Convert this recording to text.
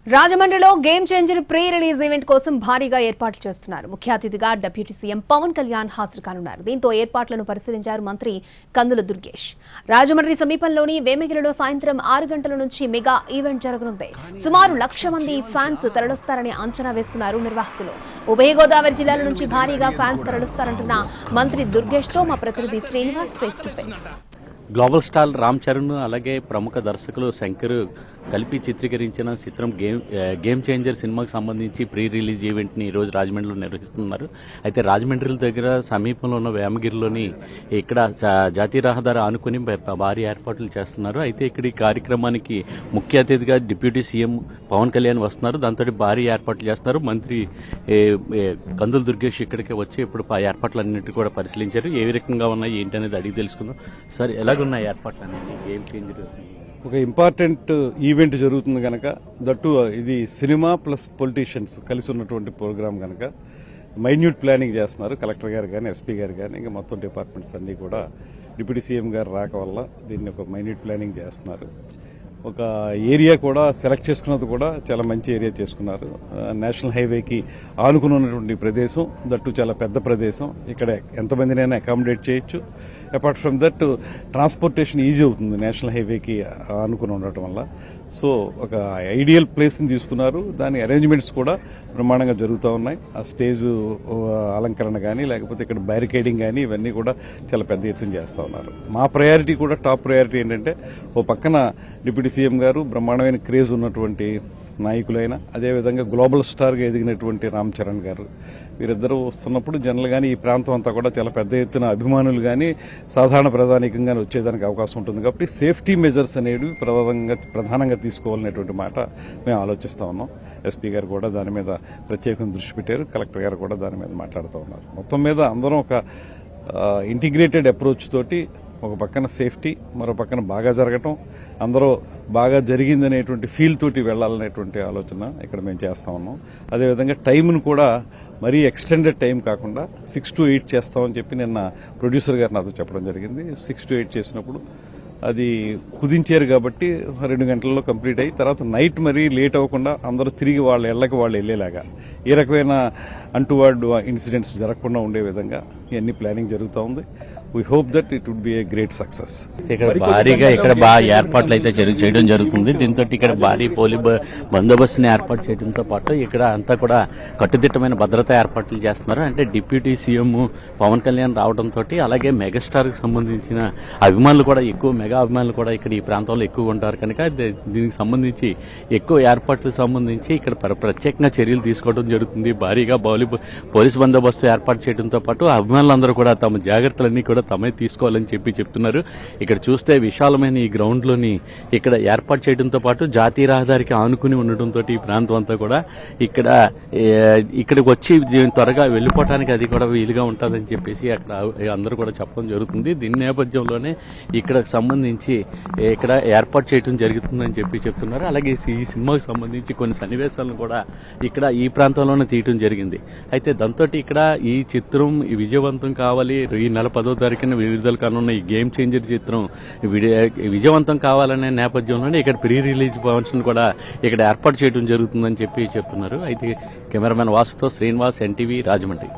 రాజమండ్రిలో game changer pre release event కోసం భారీగా ఏర్పాట్లు చేస్తున్నారు. ముఖ్య అతిథిగా డిప్యూటీ సీఎం పవన్ కళ్యాణ్ హాజరు కానున్నారు. దీంతో ఏర్పాట్లను పరిశీలించారు మంత్రి కందుల దుర్గేష్. రాజమండ్రి సమీపంలోని వేమిగిరిలో సాయంత్రం 6 గంటల నుంచి మెగా ఈవెంట్ జరగనుంది. సుమారు 1,00,000 మంది ఫ్యాన్స్ తరలిస్తారని అంచనా వేస్తున్నారు నిర్వాహకులు. ఉభయ గోదావరి జిల్లాల నుంచి భారీగా ఫ్యాన్స్ తరలిస్తారంటున్న మంత్రి దుర్గేష్ తో మా ప్రతినిధి Srinivas face to face. Global star Ram Charan అలాగే ప్రముఖ దర్శకులు శంకర్ కలిపి చిత్రీకరించిన చిత్రం గేమ్ చేంజర్ సినిమాకి సంబంధించి ప్రీ రిలీజ్ ఈవెంట్ని ఈరోజు రాజమండ్రిలో నిర్వహిస్తున్నారు. అయితే రాజమండ్రి దగ్గర సమీపంలో ఉన్న వేమగిరిలోని ఇక్కడ జాతీయ రహదారి ఆనుకుని భారీ ఏర్పాట్లు చేస్తున్నారు. అయితే ఇక్కడ ఈ కార్యక్రమానికి ముఖ్య అతిథిగా డిప్యూటీ సీఎం పవన్ కళ్యాణ్ వస్తున్నారు. దాంతో భారీ ఏర్పాట్లు చేస్తున్నారు. మంత్రి కందుల దుర్గేష్ ఇక్కడికి వచ్చి ఇప్పుడు ఏర్పాట్లన్నింటినీ కూడా పరిశీలించారు. ఏ రకంగా ఉన్నాయి ఏంటి అనేది అడిగి తెలుసుకుందాం. సార్, ఎలాగున్నాయి ఏర్పాట్లు అనేది గేమ్ చేంజర్? ఒక ఇంపార్టెంట్ ఈవెంట్ జరుగుతుంది కనుక దట్టు ఇది సినిమా ప్లస్ పొలిటీషియన్స్ కలిసి ఉన్నటువంటి ప్రోగ్రామ్ కనుక మైన్యూట్ ప్లానింగ్ చేస్తున్నారు. కలెక్టర్ గారు కానీ ఎస్పీ గారు కానీ ఇంకా మొత్తం డిపార్ట్మెంట్స్ అన్నీ కూడా డిప్యూటీ సీఎం గారు రాక వల్ల దీన్ని ఒక మైన్యూట్ ప్లానింగ్ చేస్తున్నారు. ఒక ఏరియా కూడా సెలెక్ట్ చేసుకున్నది కూడా చాలా మంచి ఏరియా చేసుకున్నారు. నేషనల్ హైవేకి ఆనుకుని ఉన్నటువంటి ప్రదేశం, దట్టు చాలా పెద్ద ప్రదేశం. ఇక్కడ ఎంతమందినైనా అకామిడేట్ చేయొచ్చు. Apart from that transportation easy అవుతుంది నేషనల్ హైవేకి ఆనుకుని ఉండటం వల్ల. సో ఒక ఐడియల్ ప్లేస్ని తీసుకున్నారు. దాని అరేంజ్మెంట్స్ కూడా బ్రహ్మాండంగా జరుగుతూ ఉన్నాయి. ఆ స్టేజ్ అలంకరణ కానీ లేకపోతే ఇక్కడ బ్యారికేడింగ్ కానీ ఇవన్నీ కూడా చాలా పెద్ద ఎత్తున చేస్తూ ఉన్నారు. మా ప్రయారిటీ కూడా టాప్ ప్రయారిటీ ఏంటంటే, ఓ పక్కన డిప్యూటీ సీఎం గారు బ్రహ్మాండమైన క్రేజ్ ఉన్నటువంటి నాయకులైన, అదేవిధంగా గ్లోబల్ స్టార్గా ఎదిగినటువంటి రామ్ చరణ్ గారు, వీరిద్దరూ వస్తున్నప్పుడు జనరల్గానే ఈ ప్రాంతం అంతా కూడా చాలా పెద్ద ఎత్తున అభిమానులు కానీ సాధారణ ప్రజానీకంగా వచ్చేదానికి అవకాశం ఉంటుంది. కాబట్టి సేఫ్టీ మెజర్స్ అనేవి ప్రధానంగా తీసుకోవాలనేటువంటి మాట మేము ఆలోచిస్తూ ఉన్నాం. ఎస్పీ గారు కూడా దాని మీద ప్రత్యేకంగా దృష్టి పెట్టారు. కలెక్టర్ గారు కూడా దాని మీద మాట్లాడుతూ ఉన్నారు. మొత్తం మీద అందరం ఒక ఇంటిగ్రేటెడ్ అప్రోచ్ తోటి, ఒక పక్కన సేఫ్టీ, మరో పక్కన బాగా జరగటం, అందరూ బాగా జరిగిందనేటువంటి ఫీల్ తోటి వెళ్లాలనేటువంటి ఆలోచన ఇక్కడ మేము చేస్తా ఉన్నాం. అదేవిధంగా టైంను కూడా మరీ ఎక్స్టెండెడ్ టైం కాకుండా 6 to 8 చేస్తామని చెప్పి నిన్న ప్రొడ్యూసర్ గారు నాతో చెప్పడం జరిగింది. 6 to 8 చేసినప్పుడు అది కుదించారు కాబట్టి 2 గంటల్లో కంప్లీట్ అయ్యి తర్వాత నైట్ మరీ లేట్ అవ్వకుండా అందరూ తిరిగి వాళ్ళ ఇళ్లకు వాళ్ళు వెళ్లేలాగా, ఏ రకమైన అంటువర్డ్ ఇన్సిడెంట్స్ జరగకుండా ఉండే విధంగా ఇవన్నీ ప్లానింగ్ జరుగుతూ ఉంది. We hope that it would be a great success. ఇక్కడ భారీగా ఇక్కడ ఏర్పాట్లు అయితే చేయడం జరుగుతుంది. దీంతో ఇక్కడ భారీ పోలీస్ బందోబస్తుని ఏర్పాటు చేయడంతో పాటు ఇక్కడ అంతా కూడా కట్టుదిట్టమైన భద్రతా ఏర్పాట్లు చేస్తున్నారు. అంటే డిప్యూటీ సీఎం పవన్ కళ్యాణ్ రావడంతో అలాగే మెగాస్టార్కి సంబంధించిన అభిమానులు కూడా ఎక్కువ, మెగా అభిమానులు కూడా ఇక్కడ ఈ ప్రాంతంలో ఎక్కువ ఉంటారు కనుక దీనికి సంబంధించి ఎక్కువ ఏర్పాట్లకు సంబంధించి ఇక్కడ ప్రత్యేకంగా చర్యలు తీసుకోవడం జరుగుతుంది. భారీగా పోలీస్ బందోబస్తు ఏర్పాటు చేయడంతో పాటు అభిమానులందరూ కూడా తమ జాగ్రత్తలన్నీ కూడా తమే తీసుకోవాలని చెప్తున్నారు. ఇక్కడ చూస్తే విశాలమైన ఈ గ్రౌండ్ లోని ఇక్కడ ఏర్పాటు చేయడంతో పాటు జాతీయ రహదారికి ఆనుకుని ఉండటంతో ఈ ప్రాంతం అంతా కూడా ఇక్కడికి వచ్చి త్వరగా వెళ్లిపోవటానికి అది కూడా వీలుగా ఉంటుందని చెప్పేసి అక్కడ అందరూ కూడా చెప్పడం జరుగుతుంది. దీని నేపథ్యంలోనే ఇక్కడ సంబంధించి ఇక్కడ ఏర్పాటు చేయడం జరుగుతుందని చెప్తున్నారు. అలాగే ఈ సినిమాకి సంబంధించి కొన్ని సన్నివేశాలను కూడా ఇక్కడ ఈ ప్రాంతంలోనే తీయటం జరిగింది. అయితే దాంతో ఇక్కడ ఈ చిత్రం విజయవంతం కావాలి, ఈ నెల 10వ తారీఖున విడుదల కానున్న ఈ గేమ్ చేంజర్ చిత్రం విజయవంతం కావాలనే నేపథ్యంలోనే ఇక్కడ ప్రీ రిలీజ్ ఫంక్షన్ కూడా ఇక్కడ ఏర్పాటు చేయడం జరుగుతుందని చెప్తున్నారు. అయితే కెమెరామెన్ వాసుతో శ్రీనివాస్, ఎన్టీవీ, రాజమండ్రి.